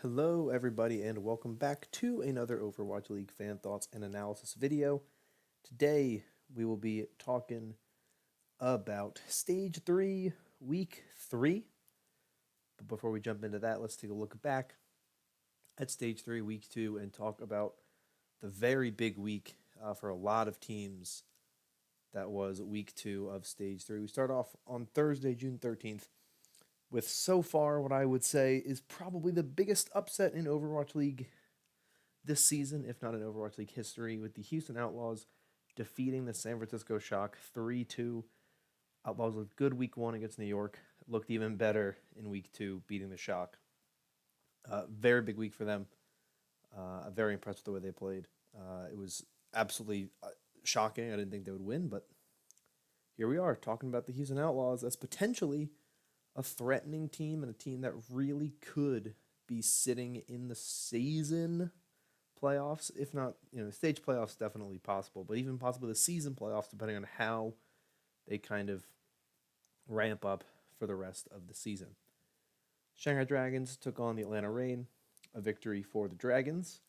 Hello, everybody, and welcome back to another Overwatch League fan thoughts and analysis video. Today, we will be talking about Stage 3, Week 3. But before we jump into that, let's take a look back at Stage 3, Week 2, and talk about the very big week for a lot of teams. That was Week 2 of Stage 3. We start off on Thursday, June 13th, with so far what I would say is probably the biggest upset in Overwatch League this season, if not in Overwatch League history, with the Houston Outlaws defeating the San Francisco Shock 3-2. Outlaws looked good week 1 against New York, looked even better in week 2, beating the Shock. Very big week for them. Very impressed with the way they played. It was absolutely shocking. I didn't think they would win, but here we are talking about the Houston Outlaws as potentially a threatening team and a team that really could be sitting in the season playoffs. If not, stage playoffs definitely possible, but even possibly the season playoffs, depending on how they kind of ramp up for the rest of the season. Shanghai Dragons took on the Atlanta Reign, a victory for the Dragons.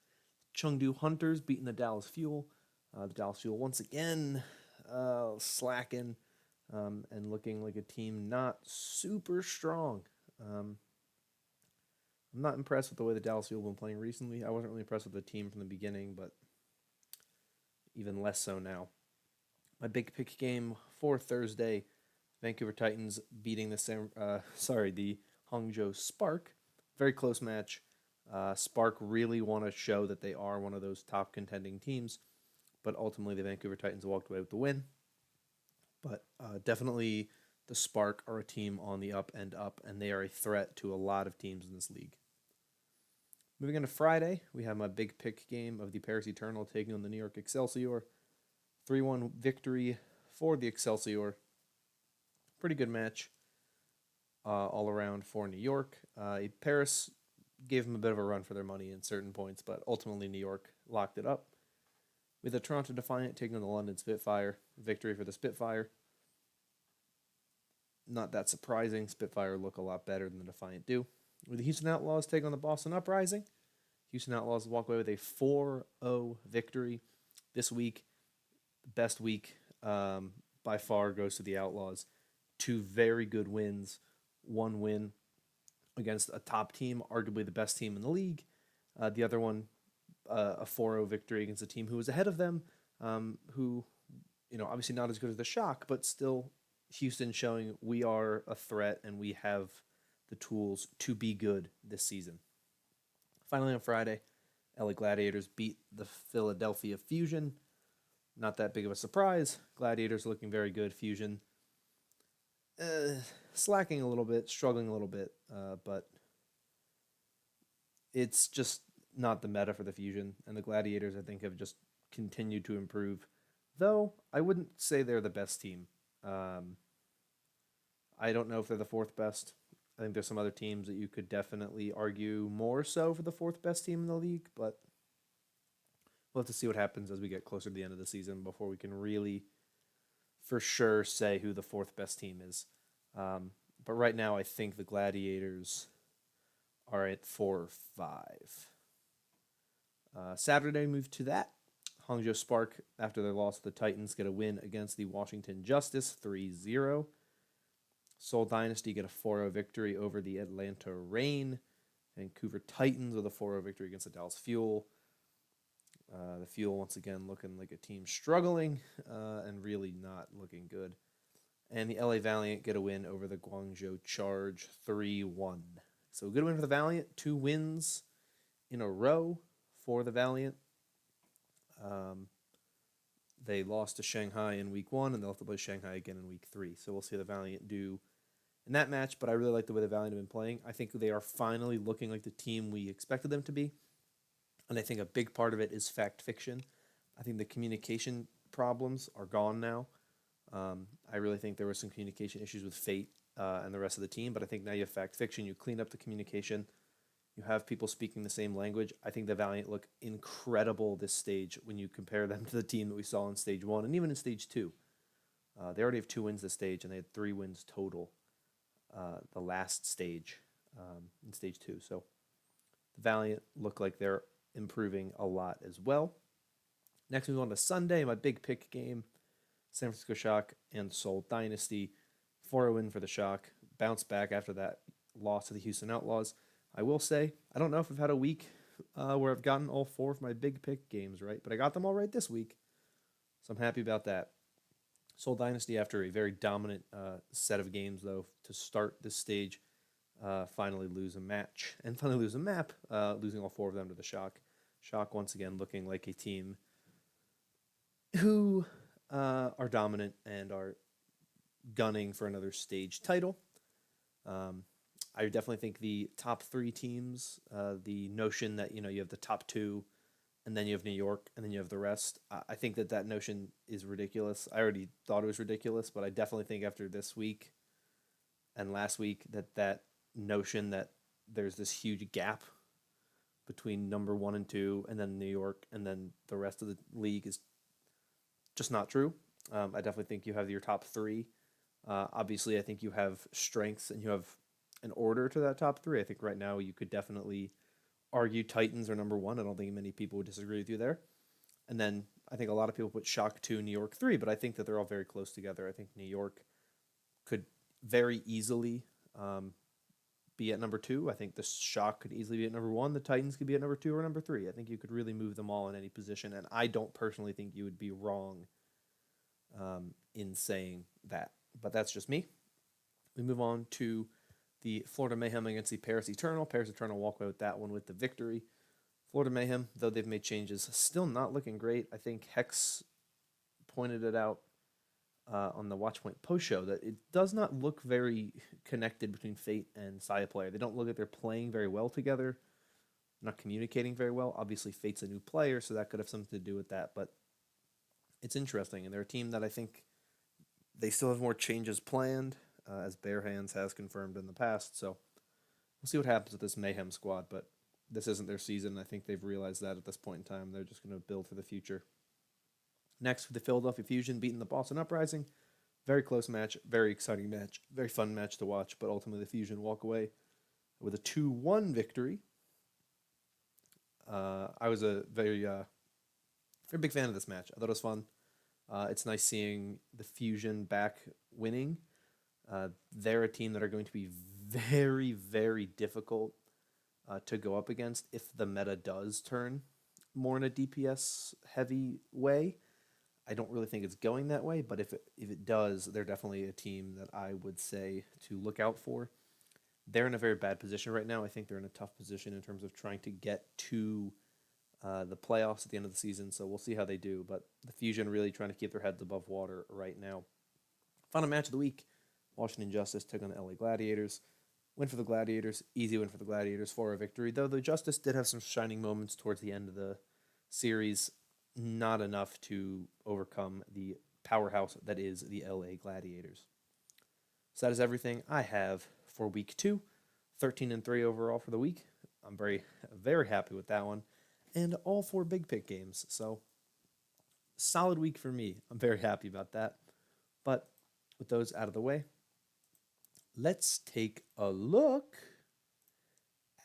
Chengdu Hunters beating the Dallas Fuel. The Dallas Fuel once again slacking and looking like a team not super strong. I'm not impressed with the way the Dallas Fuel have been playing recently. I wasn't really impressed with the team from the beginning, but even less so now. My big pick game for Thursday, Vancouver Titans beating the Hangzhou Spark. Very close match. Spark really want to show that they are one of those top contending teams, but ultimately the Vancouver Titans walked away with the win. But definitely the Spark are a team on the up, and they are a threat to a lot of teams in this league. Moving on to Friday, we have my big pick game of the Paris Eternal taking on the New York Excelsior. 3-1 victory for the Excelsior. Pretty good match all around for New York. Paris gave them a bit of a run for their money in certain points, but ultimately New York locked it up. With the Toronto Defiant taking on the London Spitfire. Victory for the Spitfire. Not that surprising. Spitfire look a lot better than the Defiant do. With the Houston Outlaws taking on the Boston Uprising. Houston Outlaws walk away with a 4-0 victory this week. Best week by far goes to the Outlaws. 2 very good wins. 1 win against a top team, arguably the best team in the league. The other one, a 4-0 victory against a team who was ahead of them, who, obviously not as good as the Shock, but still Houston showing we are a threat and we have the tools to be good this season. Finally on Friday, LA Gladiators beat the Philadelphia Fusion. Not that big of a surprise. Gladiators looking very good. Fusion slacking a little bit, struggling a little bit, but it's just not the meta for the Fusion. And the Gladiators, I think, have just continued to improve. Though, I wouldn't say they're the best team. I don't know if they're the 4th best. I think there's some other teams that you could definitely argue more so for the 4th best team in the league, but we'll have to see what happens as we get closer to the end of the season before we can really, for sure, say who the 4th best team is. But right now, I think the Gladiators are at 4 or 5. Saturday, move to that. Hangzhou Spark, after their loss to the Titans, get a win against the Washington Justice, 3-0. Seoul Dynasty get a 4-0 victory over the Atlanta Reign. Vancouver Titans with a 4-0 victory against the Dallas Fuel. The Fuel, once again, looking like a team struggling and really not looking good. And the LA Valiant get a win over the Guangzhou Charge, 3-1. So a good win for the Valiant. 2 wins in a row for the Valiant. They lost to Shanghai in week 1, and they'll have to play Shanghai again in week 3. So we'll see the Valiant do in that match, but I really like the way the Valiant have been playing. I think they are finally looking like the team we expected them to be, and I think a big part of it is fact fiction. I think the communication problems are gone now. I really think there were some communication issues with Fate and the rest of the team, but I think now you have fact fiction. You clean up the communication. You have people speaking the same language. I think the Valiant look incredible this stage when you compare them to the team that we saw in Stage 1 and even in Stage 2. They already have 2 wins this stage, and they had 3 wins total the last stage in Stage 2. So Valiant look like they're improving a lot as well. Next, we move on to Sunday, my big pick game, San Francisco Shock and Seoul Dynasty. 4-0 win for the Shock. Bounce back after that loss to the Houston Outlaws. I will say, I don't know if I've had a week where I've gotten all 4 of my big pick games right, but I got them all right this week. So I'm happy about that. Seoul Dynasty, after a very dominant set of games, though, to start this stage, finally lose a match and finally lose a map, losing all 4 of them to the Shock. Shock, once again, looking like a team who are dominant and are gunning for another stage title. I definitely think the top 3 teams, the notion that you have the top 2, and then you have New York, and then you have the rest. I think that notion is ridiculous. I already thought it was ridiculous, but I definitely think after this week and last week that notion that there's this huge gap between number 1 and 2, and then New York, and then the rest of the league is just not true. I definitely think you have your top 3. Obviously, I think you have strengths and you have an order to that top 3. I think right now you could definitely argue Titans are number 1. I don't think many people would disagree with you there. And then I think a lot of people put Shock 2, New York 3, but I think that they're all very close together. I think New York could very easily be at number 2. I think the Shock could easily be at number 1. The Titans could be at number 2 or number 3. I think you could really move them all in any position, and I don't personally think you would be wrong in saying that. But that's just me. We move on to the Florida Mayhem against the Paris Eternal. Paris Eternal walk away with that one with the victory. Florida Mayhem, though they've made changes, still not looking great. I think Hex pointed it out on the Watchpoint post show that it does not look very connected between Fate and Saya Player. They don't look like they're playing very well together, not communicating very well. Obviously, Fate's a new player, so that could have something to do with that. But it's interesting, and they're a team that I think they still have more changes planned, as Bare Hands has confirmed in the past. So we'll see what happens with this Mayhem squad, but this isn't their season. I think they've realized that at this point in time. They're just going to build for the future. Next, with the Philadelphia Fusion beating the Boston Uprising. Very close match, very exciting match, very fun match to watch, but ultimately the Fusion walk away with a 2-1 victory. I was a very big fan of this match. I thought it was fun. It's nice seeing the Fusion back winning. They're a team that are going to be very, very difficult to go up against if the meta does turn more in a DPS heavy way. I don't really think it's going that way, but if it does, they're definitely a team that I would say to look out for. They're in a very bad position right now. I think they're in a tough position in terms of trying to get to the playoffs at the end of the season, so we'll see how they do. But the Fusion really trying to keep their heads above water right now. Final match of the week, Washington Justice took on the LA Gladiators. Win for the Gladiators, easy win for the Gladiators for a victory, though the Justice did have some shining moments towards the end of the series, not enough to overcome the powerhouse that is the LA Gladiators. So that is everything I have for week 2, 13-3 overall for the week. I'm very, very happy with that one. And all 4 big pick games. So, solid week for me. I'm very happy about that. But with those out of the way, let's take a look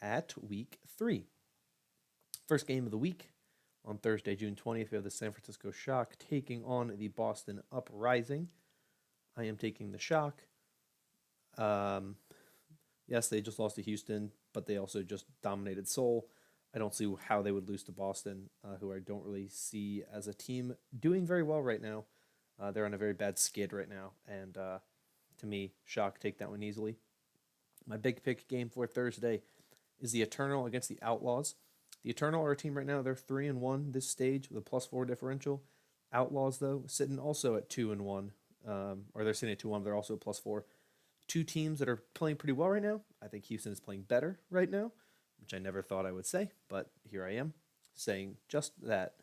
at week 3. First game of the week on Thursday, June 20th, we have the San Francisco Shock taking on the Boston Uprising. I am taking the Shock. Yes, they just lost to Houston, but they also just dominated Seoul. I don't see how they would lose to Boston, who I don't really see as a team doing very well right now. They're on a very bad skid right now, and to me, Shock take that one easily. My big pick game for Thursday is the Eternal against the Outlaws. The Eternal are a team right now. They're 3-1 this stage with a +4 differential. Outlaws, though, sitting also at 2-1, or they're sitting at 2-1. They're also a +4. 2 teams that are playing pretty well right now. I think Houston is playing better right now, which I never thought I would say, but here I am saying just that.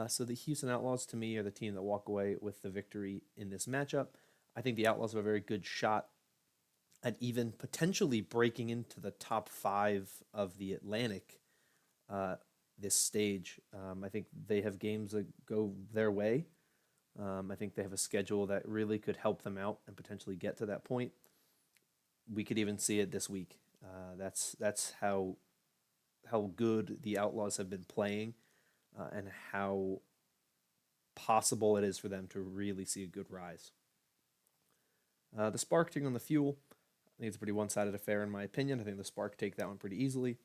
So the Houston Outlaws, to me, are the team that walk away with the victory in this matchup. I think the Outlaws have a very good shot at even potentially breaking into the top 5 of the Atlantic this stage. I think they have games that go their way. I think they have a schedule that really could help them out and potentially get to that point. We could even see it this week. That's how how good the Outlaws have been playing, and how possible it is for them to really see a good rise. The Spark taking on the Fuel. I think it's a pretty one-sided affair in my opinion. I think the Spark take that one pretty easily.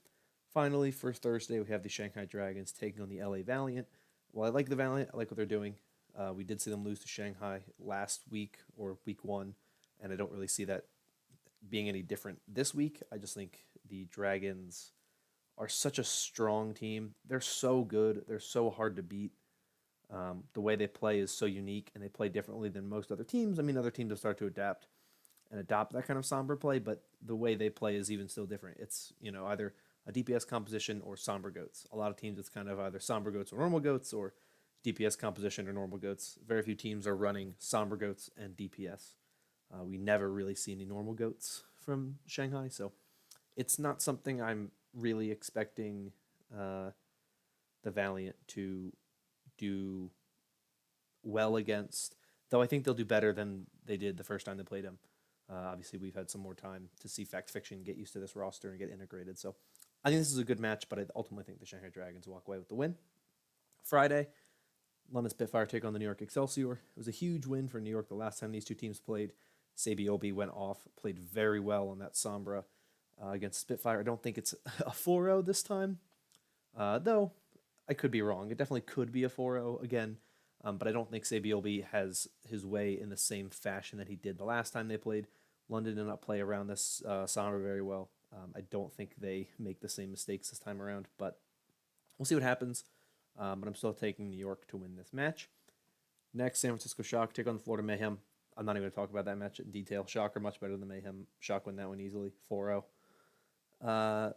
Finally, for Thursday, we have the Shanghai Dragons taking on the LA Valiant. Well, I like the Valiant. I like what they're doing. We did see them lose to Shanghai last week or week one, and I don't really see that being any different this week. I just think the Dragons are such a strong team. They're so good. They're so hard to beat. The way they play is so unique, and they play differently than most other teams. I mean, other teams have started to adapt and adopt that kind of somber play, but the way they play is even still different. It's, either a DPS composition or somber goats. A lot of teams, it's kind of either somber goats or normal goats, or DPS composition or normal goats. Very few teams are running somber goats and DPS. We never really see any normal goats from Shanghai, so it's not something I'm really expecting the Valiant to do well against, though I think they'll do better than they did the first time they played him. Obviously, we've had some more time to see Fact Fiction get used to this roster and get integrated, so I think this is a good match, but I ultimately think the Shanghai Dragons walk away with the win. Friday, London Spitfire take on the New York Excelsior. It was a huge win for New York the last time these two teams played. Sabiobi went off, played very well on that Sombra against Spitfire. I don't think it's a 4-0 this time, though I could be wrong. It definitely could be a 4-0 again, but I don't think Sabiobi has his way in the same fashion that he did the last time they played. London did not play around this Sombra very well. I don't think they make the same mistakes this time around, but we'll see what happens. But I'm still taking New York to win this match. Next, San Francisco Shock take on the Florida Mayhem. I'm not even going to talk about that match in detail. Shock are much better than Mayhem. Shock win that one easily, 4-0.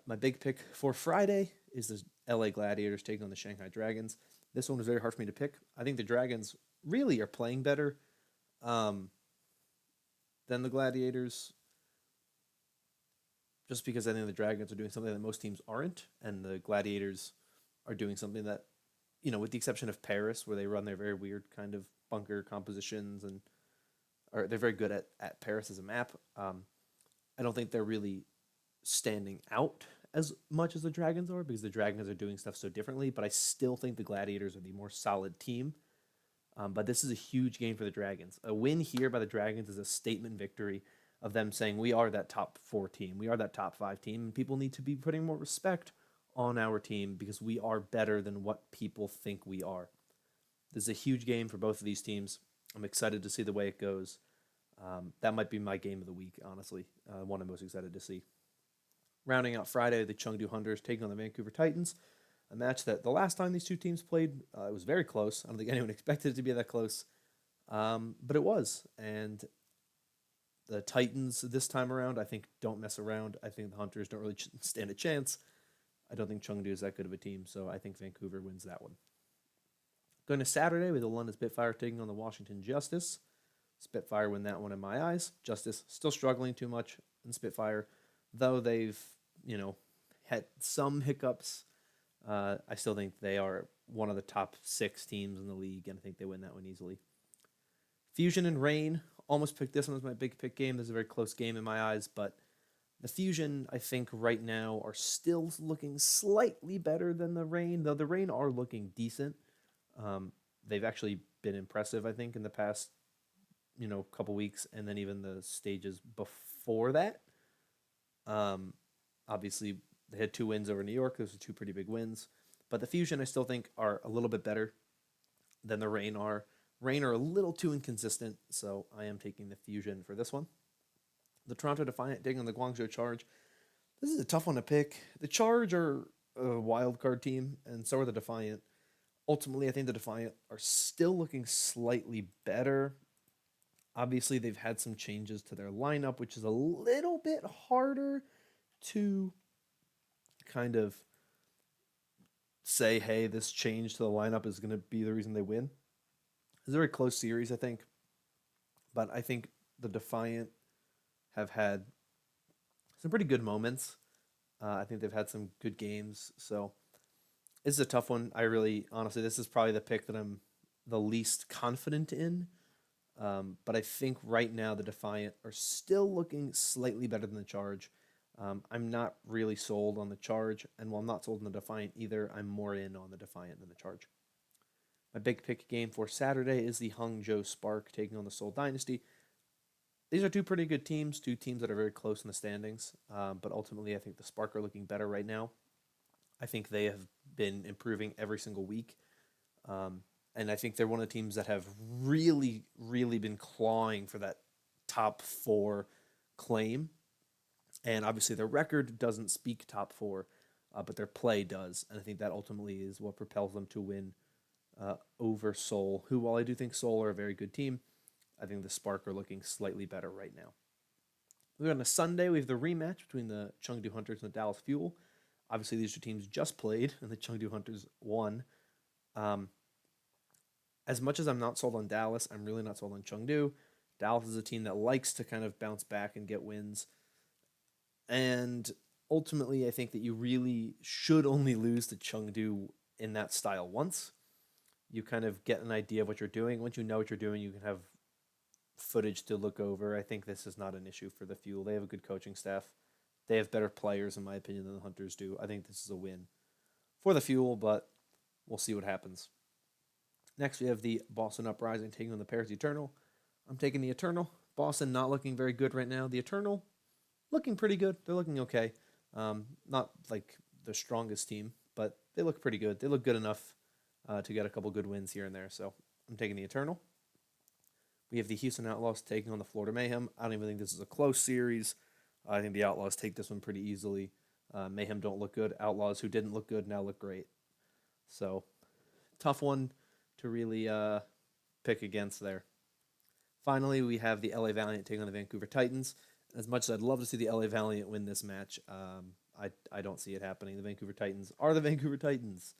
My big pick for Friday is the LA Gladiators taking on the Shanghai Dragons. This one was very hard for me to pick. I think the Dragons really are playing better than the Gladiators, just because I think the Dragons are doing something that most teams aren't, and the Gladiators are doing something that, with the exception of Paris, where they run their very weird kind of bunker compositions, or they're very good at Paris as a map. I don't think they're really standing out as much as the Dragons are, because the Dragons are doing stuff so differently, but I still think the Gladiators are the more solid team. But this is a huge game for the Dragons. A win here by the Dragons is a statement victory of them saying, we are that top 4 team. We are that top 5 team, and people need to be putting more respect on our team because we are better than what people think we are. This is a huge game for both of these teams. I'm excited to see the way it goes. That might be my game of the week, honestly. One I'm most excited to see. Rounding out Friday, the Chengdu Hunters taking on the Vancouver Titans. A match that the last time these two teams played, it was very close. I don't think anyone expected it to be that close, but it was. And the Titans this time around, I think, don't mess around. I think the Hunters don't really stand a chance. I don't think Chengdu is that good of a team, so I think Vancouver wins that one. Going to Saturday with the London Spitfire taking on the Washington Justice. Spitfire win that one in my eyes. Justice still struggling too much in Spitfire, though they've, had some hiccups. I still think they are one of the top 6 teams in the league, and I think they win that one easily. Fusion and Reign, almost picked this one as my big pick game. This is a very close game in my eyes, but the Fusion, I think, right now are still looking slightly better than the Reign, though the Reign are looking decent. They've actually been impressive, I think, in the past, couple weeks, and then even the stages before that. Obviously, they had 2 wins over New York. Those are 2 pretty big wins. But the Fusion, I still think, are a little bit better than the Reign are. Reign are a little too inconsistent, so I am taking the Fusion for this one. The Toronto Defiant taking on the Guangzhou Charge. This is a tough one to pick. The Charge are a wild card team, and so are the Defiant. Ultimately, I think the Defiant are still looking slightly better. Obviously, they've had some changes to their lineup, which is a little bit harder to kind of say, hey, this change to the lineup is going to be the reason they win. It's a very close series, I think. But I think the Defiant have had some pretty good moments. I think they've had some good games. So this is a tough one. Honestly, this is probably the pick that I'm the least confident in. But I think right now the Defiant are still looking slightly better than the Charge. I'm not really sold on the Charge, and while I'm not sold on the Defiant either, I'm more in on the Defiant than the Charge. My big pick game for Saturday is the Hangzhou Spark taking on the Seoul Dynasty. These are two pretty good teams, two teams that are very close in the standings, but ultimately I think the Spark are looking better right now. I think they have been improving every single week. And I think they're one of the teams that have really, really been clawing for that top four claim. And obviously, their record doesn't speak top four, but their play does. And I think that ultimately is what propels them to win over Seoul, who, while I do think Seoul are a very good team, I think the Spark are looking slightly better right now. Moving on to Sunday, we have the rematch between the Chengdu Hunters and the Dallas Fuel. Obviously, these two teams just played, and the Chengdu Hunters won. As much as I'm not sold on Dallas, I'm really not sold on Chengdu. Dallas is a team that likes to kind of bounce back and get wins. And ultimately, I think that you really should only lose to Chengdu in that style once. You kind of get an idea of what you're doing. Once you know what you're doing, you can have footage to look over. I think this is not an issue for the Fuel. They have a good coaching staff. They have better players, in my opinion, than the Hunters do. I think this is a win for the Fuel, but we'll see what happens. Next, we have the Boston Uprising taking on the Paris Eternal. I'm taking the Eternal. Boston not looking very good right now. The Eternal looking pretty good. They're looking okay. Not like the strongest team, but they look pretty good. They look good enough to get a couple good wins here and there. So I'm taking the Eternal. We have the Houston Outlaws taking on the Florida Mayhem. I don't even think this is a close series. I think the Outlaws take this one pretty easily. Mayhem don't look good. Outlaws, who didn't look good, now look great. So tough one to really pick against there. Finally, we have the LA Valiant taking on the Vancouver Titans. As much as I'd love to see the LA Valiant win this match, I don't see it happening. The Vancouver Titans are the Vancouver Titans.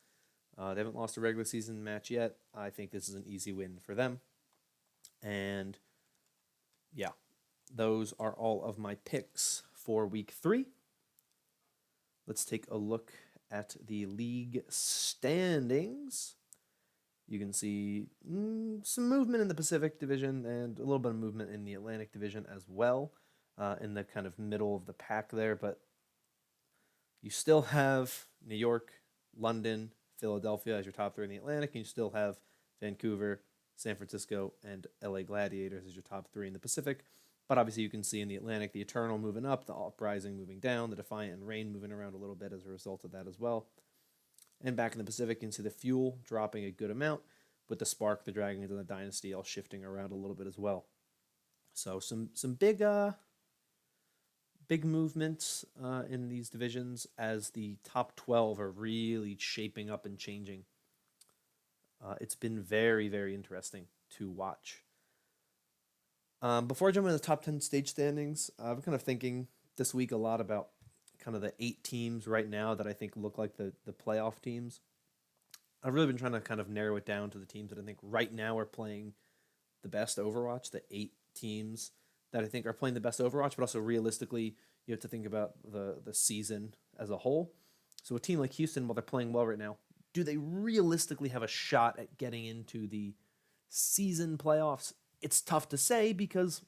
They haven't lost a regular season match yet. I think this is an easy win for them. And yeah, those are all of my picks for week 3. Let's take a look at the league standings. You can see some movement in the Pacific Division and a little bit of movement in the Atlantic Division as well, in the kind of middle of the pack there. But you still have New York, London, Philadelphia as your top 3 in the Atlantic, and you still have Vancouver, San Francisco, and LA Gladiators as your top 3 in the Pacific. But obviously you can see in the Atlantic, the Eternal moving up, the Uprising moving down, the Defiant and Reign moving around a little bit as a result of that as well. And back in the Pacific, you can see the Fuel dropping a good amount, with the Spark, the Dragons, and the Dynasty all shifting around a little bit as well. So some big movements in these divisions as the top 12 are really shaping up and changing. It's been very, very interesting to watch. Before I jump into the top 10 stage standings, I'm kind of thinking this week a lot about kind of the 8 teams right now that I think look like the playoff teams. I've really been trying to kind of narrow it down to the teams that I think right now are playing the best Overwatch, the 8 teams that I think are playing the best Overwatch, but also realistically, you have to think about the season as a whole. So a team like Houston, while they're playing well right now, do they realistically have a shot at getting into the season playoffs? It's tough to say because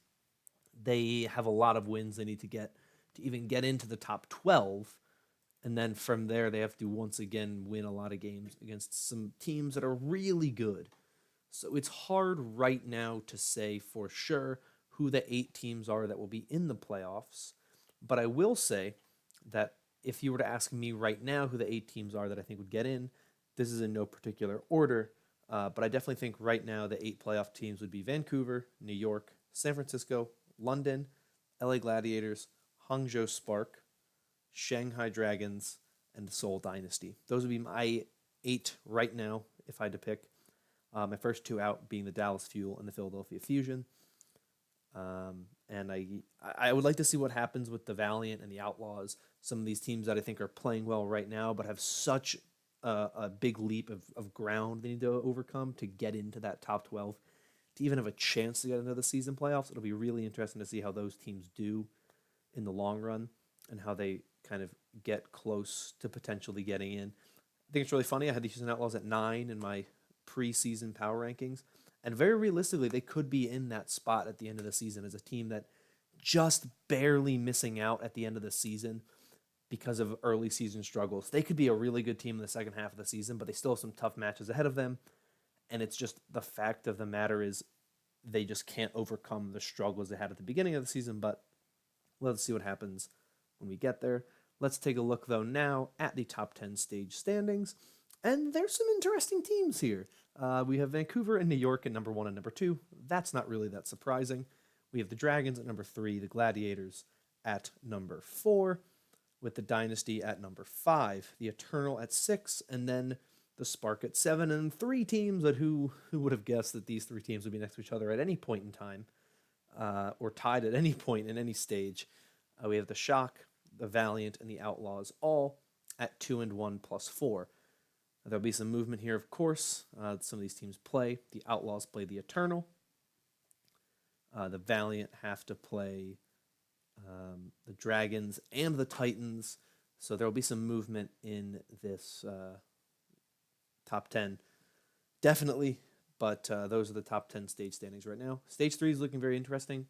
they have a lot of wins they need to get to even get into the top 12. And then from there, they have to once again win a lot of games against some teams that are really good. So it's hard right now to say for sure who the 8 teams are that will be in the playoffs. But I will say that if you were to ask me right now who the 8 teams are that I think would get in, this is in no particular order. But I definitely think right now the 8 playoff teams would be Vancouver, New York, San Francisco, London, LA Gladiators, Hangzhou Spark, Shanghai Dragons, and the Seoul Dynasty. Those would be my 8 right now if I had to pick. My first 2 out being the Dallas Fuel and the Philadelphia Fusion. And I would like to see what happens with the Valiant and the Outlaws, some of these teams that I think are playing well right now but have such a big leap of ground they need to overcome to get into that top 12, to even have a chance to get into the season playoffs. It'll be really interesting to see how those teams do in the long run and how they kind of get close to potentially getting in. I think it's really funny. I had the Houston Outlaws at 9 in my preseason power rankings, and very realistically, they could be in that spot at the end of the season as a team that just barely missing out at the end of the season because of early season struggles. They could be a really good team in the second half of the season, but they still have some tough matches ahead of them. And it's just the fact of the matter is they just can't overcome the struggles they had at the beginning of the season. But let's see what happens when we get there. Let's take a look, though, now at the top 10 stage standings. And there's some interesting teams here. We have Vancouver and New York at number 1 and number 2. That's not really that surprising. We have the Dragons at number 3, the Gladiators at number 4, with the Dynasty at number 5, the Eternal at 6, and then the Spark at 7, and 3 teams that who would have guessed that these 3 teams would be next to each other at any point in time, or tied at any point in any stage. We have the Shock, the Valiant, and the Outlaws all at 2 and 1 plus 4. There'll be some movement here, of course. Some of these teams play. The Outlaws play the Eternal. The Valiant have to play the Dragons and the Titans. So there will be some movement in this top 10. Definitely. But those are the top 10 stage standings right now. Stage 3 is looking very interesting.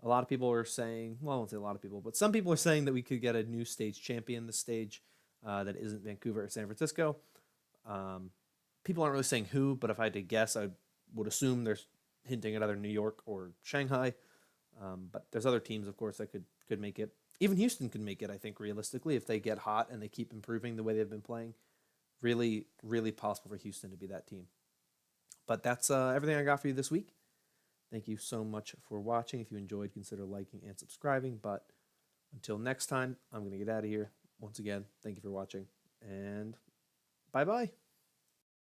A lot of people are saying, well, I won't say a lot of people, but some people are saying that we could get a new stage champion this stage that isn't Vancouver or San Francisco. People aren't really saying who, but if I had to guess, I would assume they're hinting at either New York or Shanghai. But there's other teams, of course, that could make it. Even Houston could make it, I think, realistically, if they get hot and they keep improving the way they've been playing. Really, really possible for Houston to be that team. But that's everything I got for you this week. Thank you so much for watching. If you enjoyed, consider liking and subscribing. But until next time, I'm going to get out of here. Once again, thank you for watching, and bye-bye.